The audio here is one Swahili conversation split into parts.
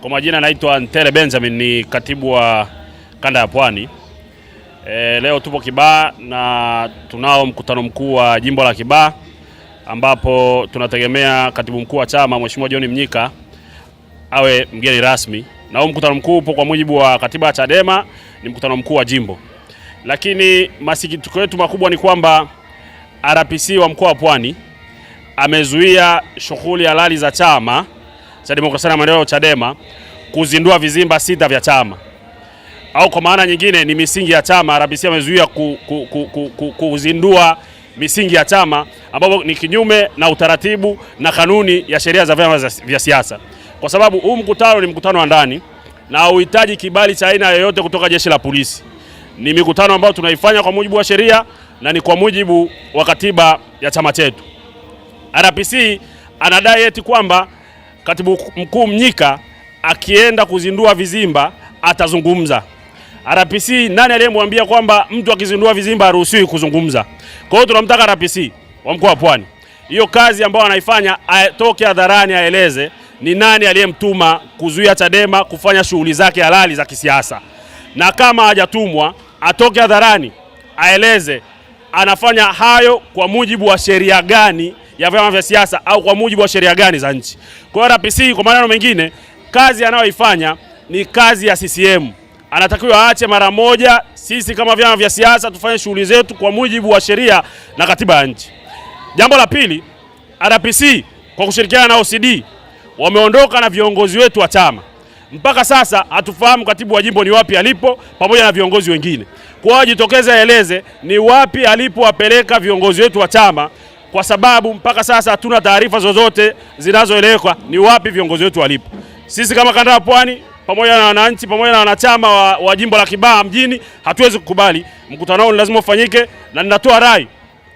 Kwa majina naitwa Ntere Benjamin, ni katibu wa kanda ya Pwani. Leo tupo Kibaha na tunao mkutano mkuu wa jimbo la Kibaha, ambapo tunategemea katibu mkuu wa chama Mheshimiwa John Mnyika awe mgeni rasmi. Na huu mkutano mkuu upo kwa mujibu wa katiba ya Chadema, ni mkutano mkuu wa jimbo. Lakini masikitiko yetu makubwa ni kwamba RPC wa mkoa wa Pwani amezuia shughuli halali za chama cha Demokrasia na Maendeleo Chadema kuzindua vizimba 6 vya chama, au kwa maana nyingine ni misingi ya chama. RPC amezuia kuzindua misingi ya chama, ambapo ni kinyume na utaratibu na kanuni ya sheria za vyama vya siasa, kwa sababu huu mkutano ni mkutano wa ndani na hauhitaji kibali cha aina yoyote kutoka jeshi la polisi. Ni mikutano ambayo tunaifanya kwa mujibu wa sheria na ni kwa mujibu wa katiba ya chama chetu. RPC anadai eti kwamba katibu mkuu Mnyika akienda kuzindua vizimba atazungumza. RPC nani aliyemwambia kwamba mtu akizindua vizimba haruhusiwi kuzungumza? Kwa hiyo tunamtaka RPC wa mkoa wa Pwani, hiyo kazi ambayo anaifanya atoke hadharani aeleze ni nani aliyemtuma kuzuia Chadema kufanya shughuli zake halali za kisiasa, na kama hajatumwa atoke hadharani aeleze anafanya hayo kwa mujibu wa sheria gani ya vyama vya siasa au kwa mujibu wa sheria gani za nchi. Kwa hiyo RPC, kwa maneno mengine, kazi anayoifanya ni kazi ya CCM. Anatakiwa aache mara moja. Sisi kama vyama vya siasa tufanye shughuli zetu kwa mujibu wa sheria na katiba ya nchi. Jambo la pili, RPC kwa kushirikiana na OCD wameondoka na viongozi wetu wa chama. Mpaka sasa hatufahamu katibu wa jimbo ni wapi alipo pamoja na viongozi wengine. Kwa hiyo jitokeze aeleze ni wapi alipowapeleka viongozi wetu wa chama, kwa sababu mpaka sasa hatuna taarifa zozote zinazoeleweka ni wapi viongozi wetu walipo. Sisi kama kanda ya Pwani pamoja na wananchi pamoja na wanachama wa jimbo la Kibaha mjini hatuwezi kukubali. Mkutano huu lazima ufanyike, na ninatoa rai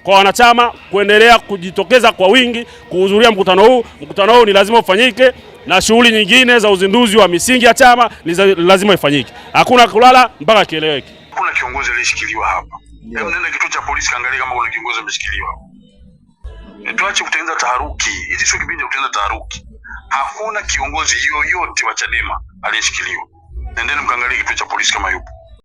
kwa wanachama kuendelea kujitokeza kwa wingi kuhudhuria mkutano huu. Mkutano huu ni lazima ufanyike, na shughuli nyingine za uzinduzi wa misingi ya chama lazima ifanyike. Hakuna kulala mpaka kieleweke. Kuna kiongozi aliyeshikiliwa hapa. Hebu nenda kituo cha polisi kaangalia kama kuna kiongozi ameshikiliwa. Tuache kutengeneza taharuki. Hizi sio kipindi cha kutengeneza taharuki. Hakuna kiongozi yoyote wa Chadema aliyeshikiliwa. Nendeni mkaangalie kituo cha polisi kama yupo.